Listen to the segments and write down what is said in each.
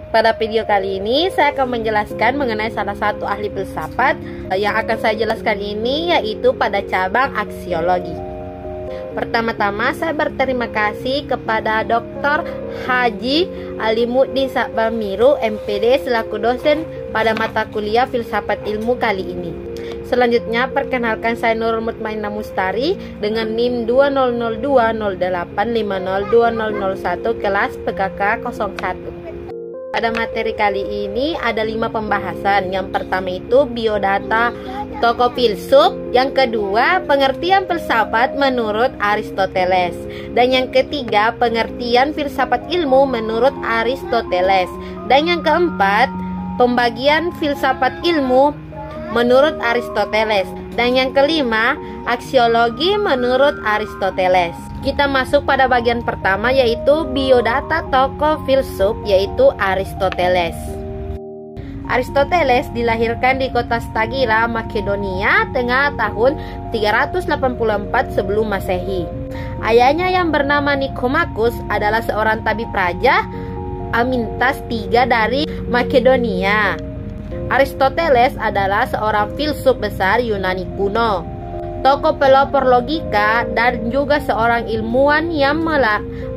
Pada video kali ini saya akan menjelaskan mengenai salah satu ahli filsafat. Yang akan saya jelaskan ini yaitu pada cabang aksiologi. Pertama-tama saya berterima kasih kepada Dr. Haji Alimuddin Sabamiru MPD selaku dosen pada mata kuliah filsafat ilmu kali ini. Selanjutnya perkenalkan saya Nurul Mutmainah Mustari dengan NIM 200208502001 kelas PKK 01. Pada materi kali ini ada 5 pembahasan. Yang pertama itu biodata tokoh filsuf, yang kedua pengertian filsafat menurut Aristoteles, dan yang ketiga pengertian filsafat ilmu menurut Aristoteles, dan yang keempat pembagian filsafat ilmu menurut Aristoteles, dan yang kelima aksiologi menurut Aristoteles. Kita masuk pada bagian pertama yaitu biodata tokoh filsuf yaitu Aristoteles. Aristoteles dilahirkan di kota Stagira, Makedonia, tengah tahun 384 sebelum Masehi. Ayahnya yang bernama Nikomakus adalah seorang tabib raja Amintas III dari Makedonia. Aristoteles adalah seorang filsuf besar Yunani kuno, tokoh pelopor logika, dan juga seorang ilmuwan yang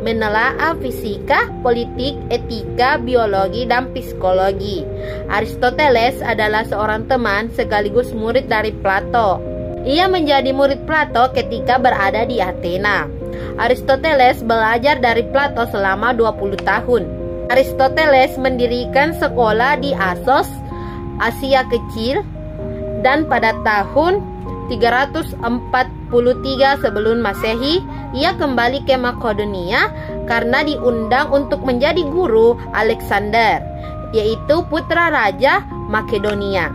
menelaah fisika, politik, etika, biologi, dan psikologi. Aristoteles adalah seorang teman sekaligus murid dari Plato. Ia menjadi murid Plato ketika berada di Athena. Aristoteles belajar dari Plato selama 20 tahun. Aristoteles mendirikan sekolah di Assos, Asia Kecil, dan pada tahun 343 sebelum Masehi ia kembali ke Makedonia karena diundang untuk menjadi guru Alexander, yaitu putra raja Makedonia.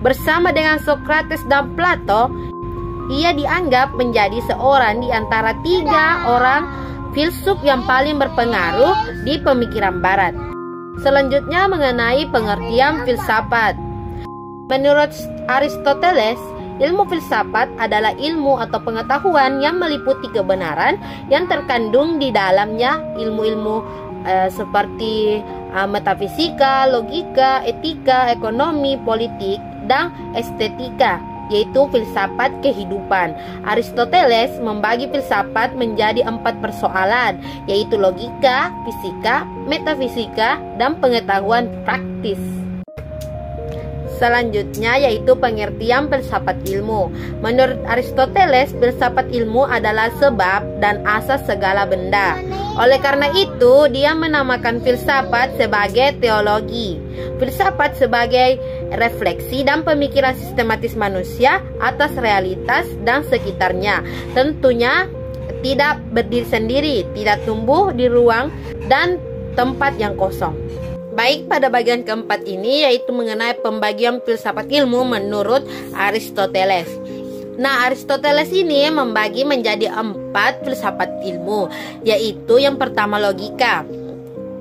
Bersama dengan Socrates dan Plato, ia dianggap menjadi seorang di antara 3 orang filsuf yang paling berpengaruh di pemikiran barat. Selanjutnya mengenai pengertian filsafat. Menurut Aristoteles, ilmu filsafat adalah ilmu atau pengetahuan yang meliputi kebenaran yang terkandung di dalamnya ilmu-ilmu seperti metafisika, logika, etika, ekonomi, politik, dan estetika, yaitu filsafat kehidupan. Aristoteles membagi filsafat menjadi 4 persoalan, yaitu logika, fisika, metafisika, dan pengetahuan praktis. Selanjutnya yaitu pengertian filsafat ilmu. Menurut Aristoteles, filsafat ilmu adalah sebab dan asas segala benda. Oleh karena itu, dia menamakan filsafat sebagai teologi. Filsafat sebagai refleksi dan pemikiran sistematis manusia atas realitas dan sekitarnya. Tentunya tidak berdiri sendiri, tidak tumbuh di ruang dan tempat yang kosong. Baik, pada bagian keempat ini yaitu mengenai pembagian filsafat ilmu menurut Aristoteles. Nah, Aristoteles ini membagi menjadi 4 filsafat ilmu, yaitu yang pertama logika.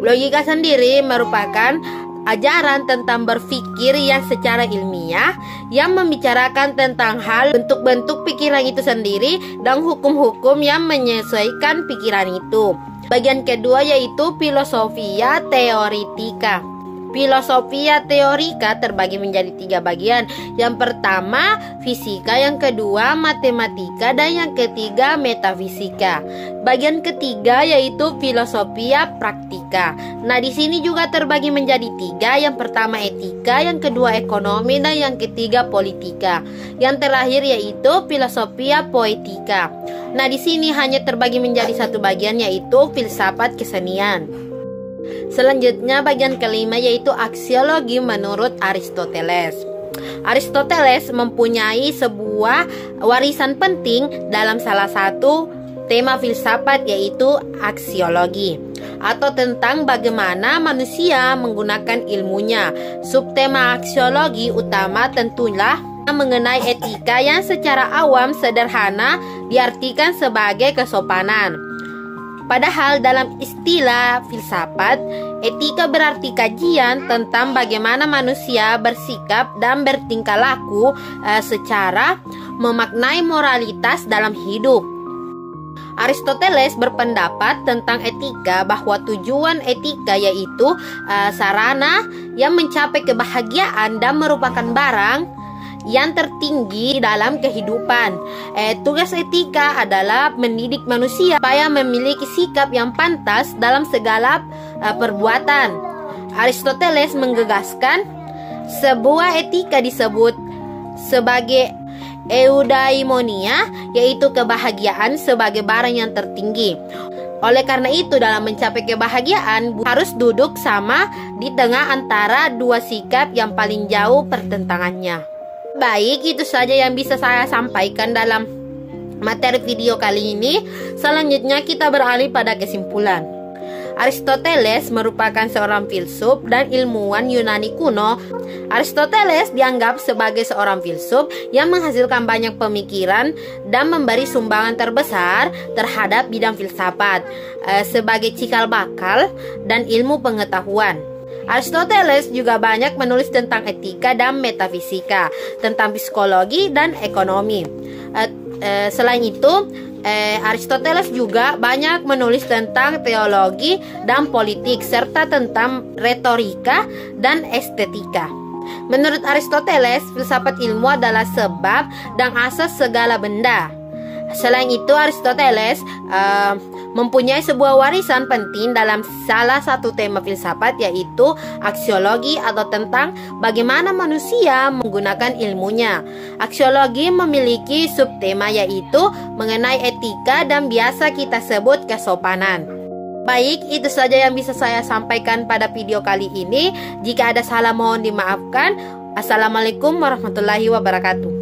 Logika sendiri merupakan ajaran tentang berpikir yang secara ilmiah, yang membicarakan tentang hal bentuk-bentuk pikiran itu sendiri dan hukum-hukum yang menyesuaikan pikiran itu. Bagian kedua yaitu filosofia teoretika. Filosofia teorika terbagi menjadi 3 bagian. Yang pertama fisika, yang kedua matematika, dan yang ketiga metafisika. Bagian ketiga yaitu filosofia praktika. Nah, di sini juga terbagi menjadi 3. Yang pertama etika, yang kedua ekonomi, dan yang ketiga politika. Yang terakhir yaitu filosofia poetika. Nah, di sini hanya terbagi menjadi 1 bagian yaitu filsafat kesenian. Selanjutnya bagian kelima yaitu aksiologi menurut Aristoteles. Aristoteles mempunyai sebuah warisan penting dalam salah satu tema filsafat yaitu aksiologi, atau tentang bagaimana manusia menggunakan ilmunya. Subtema aksiologi utama tentulah mengenai etika yang secara awam sederhana diartikan sebagai kesopanan. Padahal dalam istilah filsafat, etika berarti kajian tentang bagaimana manusia bersikap dan bertingkah laku secara memaknai moralitas dalam hidup. Aristoteles berpendapat tentang etika bahwa tujuan etika yaitu sarana yang mencapai kebahagiaan dan merupakan barang yang tertinggi dalam kehidupan. Tugas etika adalah mendidik manusia supaya memiliki sikap yang pantas dalam segala perbuatan. Aristoteles menggagaskan sebuah etika disebut sebagai eudaimonia, yaitu kebahagiaan sebagai barang yang tertinggi. Oleh karena itu, dalam mencapai kebahagiaan harus duduk sama di tengah antara dua sikap yang paling jauh pertentangannya. Baik, itu saja yang bisa saya sampaikan dalam materi video kali ini. Selanjutnya kita beralih pada kesimpulan. Aristoteles merupakan seorang filsuf dan ilmuwan Yunani kuno. Aristoteles dianggap sebagai seorang filsuf yang menghasilkan banyak pemikiran dan memberi sumbangan terbesar terhadap bidang filsafat sebagai cikal bakal dan ilmu pengetahuan. Aristoteles juga banyak menulis tentang etika dan metafisika, tentang psikologi dan ekonomi. Selain itu, Aristoteles juga banyak menulis tentang teologi dan politik, serta tentang retorika dan estetika. Menurut Aristoteles, filsafat ilmu adalah sebab dan asas segala benda. Selain itu, Aristoteles mempunyai sebuah warisan penting dalam salah satu tema filsafat, yaitu aksiologi atau tentang bagaimana manusia menggunakan ilmunya. Aksiologi memiliki subtema yaitu mengenai etika dan biasa kita sebut kesopanan. Baik, itu saja yang bisa saya sampaikan pada video kali ini. Jika ada salah mohon dimaafkan. Assalamualaikum warahmatullahi wabarakatuh.